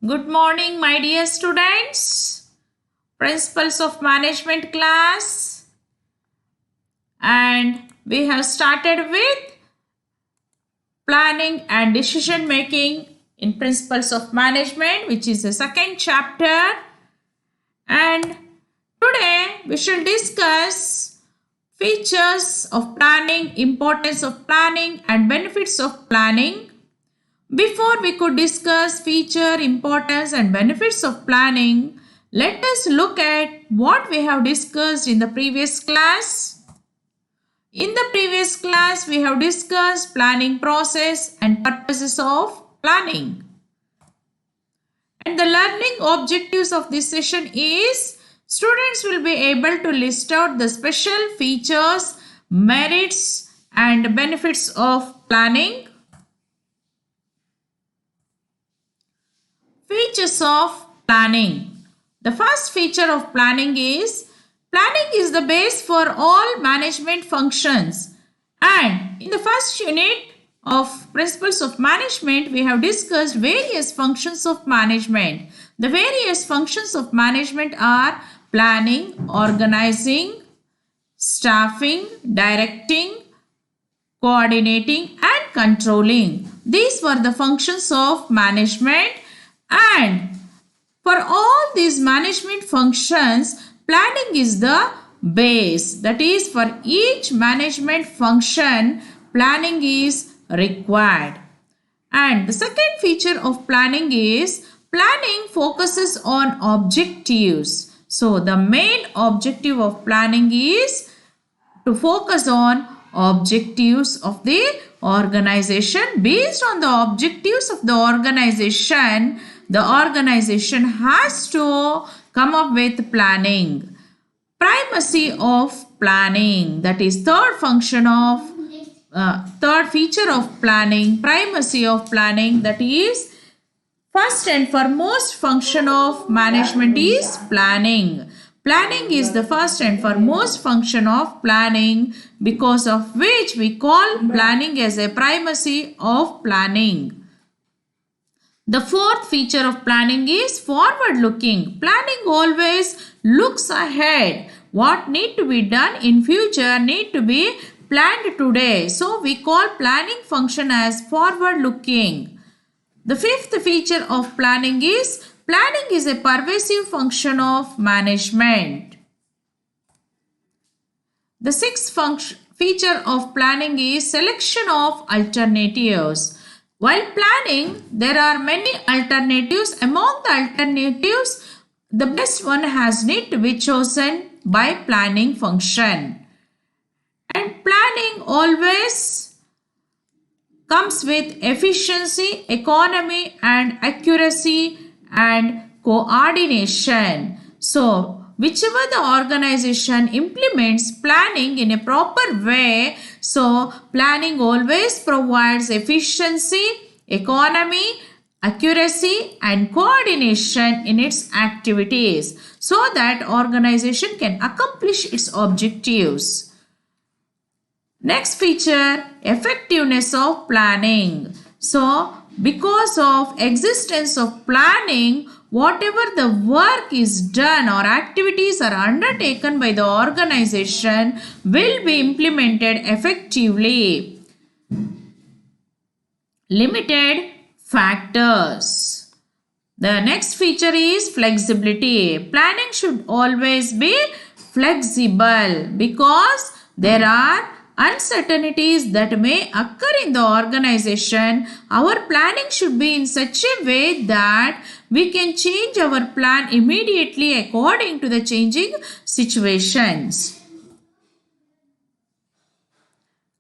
Good morning, my dear students. Principles of Management class. And we have started with planning and decision making in Principles of Management, which is the second chapter. And today we shall discuss features of planning, importance of planning, and benefits of planning. Before we could discuss feature, importance and benefits of planning, let us look at what we have discussed in the previous class. In the previous class, we have discussed planning process and purposes of planning. And the learning objectives of this session is students will be able to list out the special features, merits and benefits of planning. Features of planning. The first feature of planning is the base for all management functions. And in the first unit of Principles of Management, we have discussed various functions of management. The various functions of management are planning, organizing, staffing, directing, coordinating and controlling. These were the functions of management. And for all these management functions, planning is the base. That is, for each management function, planning is required. And the second feature of planning is planning focuses on objectives. So, the main objective of planning is to focus on objectives of the organization. Based on the objectives of the organization has to come up with planning. Primacy of planning, that is third feature of planning, primacy of planning, that is first and foremost function of management is planning. Planning is the first and foremost function of planning, because of which we call planning as a primacy of planning. The fourth feature of planning is forward looking. Planning always looks ahead. What need to be done in future need to be planned today. So we call planning function as forward looking. The fifth feature of planning is a pervasive function of management. The sixth feature of planning is selection of alternatives. While planning, there are many alternatives. Among the alternatives, the best one has need to be chosen by planning function. And planning always comes with efficiency, economy and accuracy and coordination. So, whichever the organization implements planning in a proper way, so planning always provides efficiency, economy, accuracy and coordination in its activities, so that organization can accomplish its objectives. Next feature, effectiveness of planning. So, because of existence of planning, whatever the work is done or activities are undertaken by the organization will be implemented effectively. Limited factors. The next feature is flexibility. Planning should always be flexible because there are uncertainties that may occur in the organization. Our planning should be in such a way that we can change our plan immediately according to the changing situations.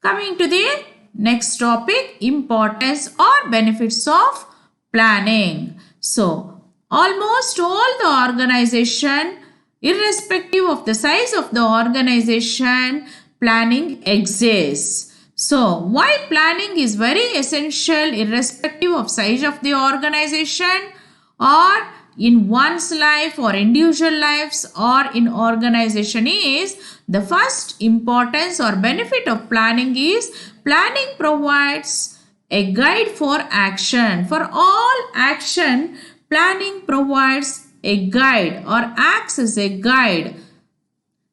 Coming to the next topic, importance or benefits of planning. So, almost all the organization, irrespective of the size of the organization, planning exists. So, why planning is very essential irrespective of size of the organization or in one's life or individual lives or in organization is the first importance or benefit of planning is planning provides a guide for action. For all action, Planning provides a guide or acts as a guide.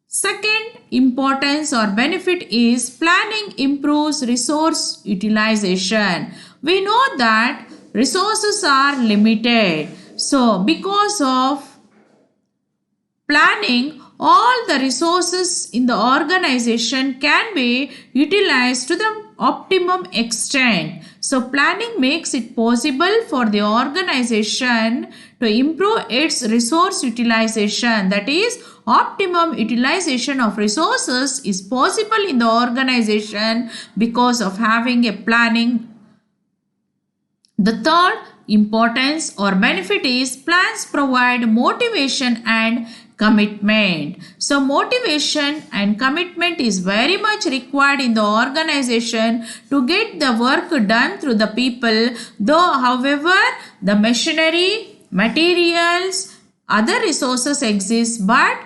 Second importance or benefit is planning improves resource utilization. We know that resources are limited. So, because of planning, all the resources in the organization can be utilized to the optimum extent. So, planning makes it possible for the organization to improve its resource utilization. That is, optimum utilization of resources is possible in the organization because of having a planning. The third importance or benefit is plans provide motivation and commitment. So motivation and commitment is very much required in the organization to get the work done through the people. Though however the machinery, materials, other resources exist, but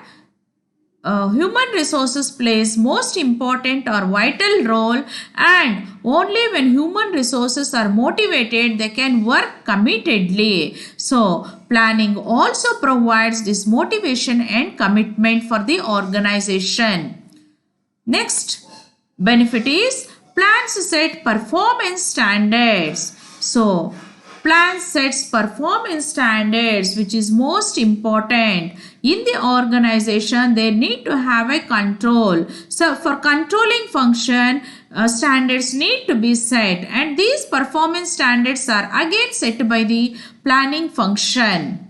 human resources plays most important or vital role, and only when human resources are motivated they can work committedly. So planning also provides this motivation and commitment for the organization. Next benefit is plans set performance standards. So plan sets performance standards, which is most important. In the organization, they need to have a control. So for controlling function, standards need to be set, and these performance standards are again set by the planning function.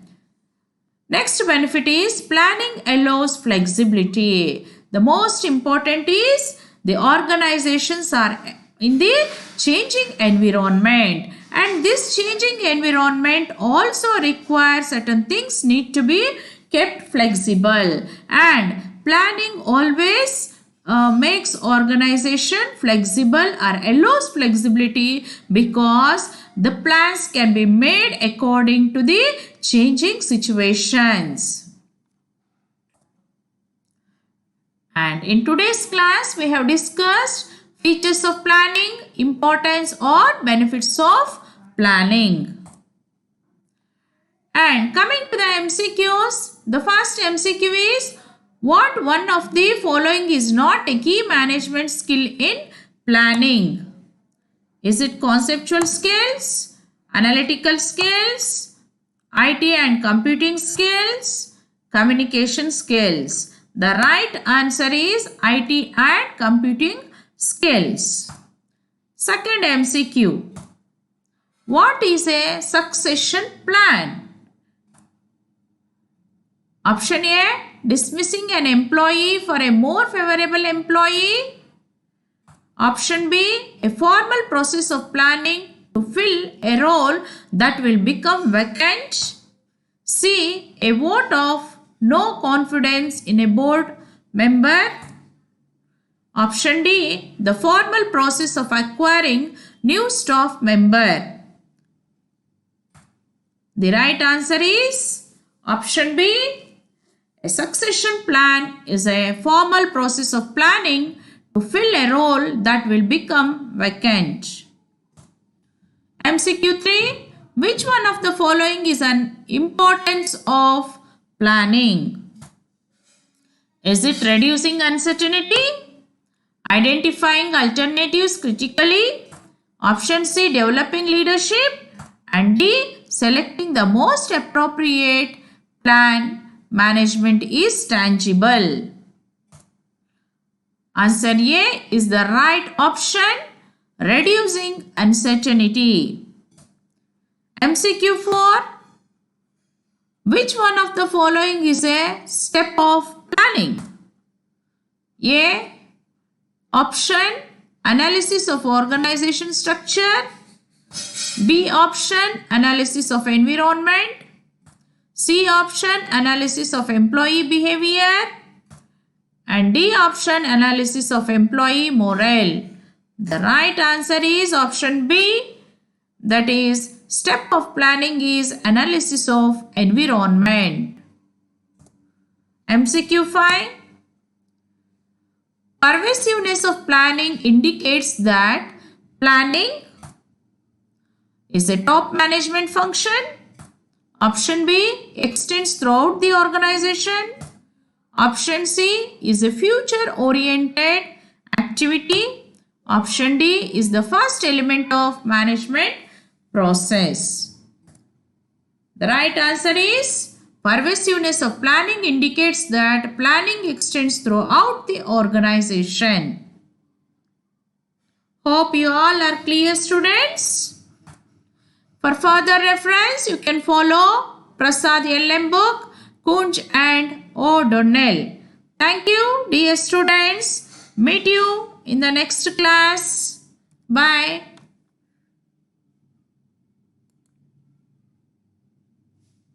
Next benefit is planning allows flexibility. The most important is the organizations are in the changing environment, and this changing environment also requires certain things need to be kept flexible, and planning always makes organization flexible or allows flexibility because the plans can be made according to the changing situations. And in today's class we have discussed features of planning, importance or benefits of planning. And coming to the MCQs, the first MCQ is what one of the following is not a key management skill in planning? Is it conceptual skills, analytical skills, IT and computing skills, communication skills? The right answer is IT and computing skills. Second MCQ. What is a succession plan? Option A, dismissing an employee for a more favorable employee. Option B, a formal process of planning to fill a role that will become vacant. C, a vote of no confidence in a board member. Option D, the formal process of acquiring new staff member. The right answer is option B. A succession plan is a formal process of planning to fill a role that will become vacant. MCQ 3. Which one of the following is an importance of planning? Is it reducing uncertainty? Identifying alternatives critically? Option C, developing leadership? And D, selecting the most appropriate plan management is tangible. Answer A is the right option, reducing uncertainty. MCQ 4. Which one of the following is a step of planning? A. Option, analysis of organization structure. B option, analysis of environment. C option, analysis of employee behavior. And D option, analysis of employee morale. The right answer is option B. That is, step of planning is analysis of environment. MCQ 5. Pervasiveness of planning indicates that planning is a top management function. Option B, extends throughout the organization. Option C is a future-oriented activity. Option D is the first element of management process. The right answer is pervasiveness of planning indicates that planning extends throughout the organization. Hope you all are clear, students. For further reference, you can follow Prasad L.M. book, Kunj and O'Donnell. Thank you, dear students. Meet you in the next class. Bye.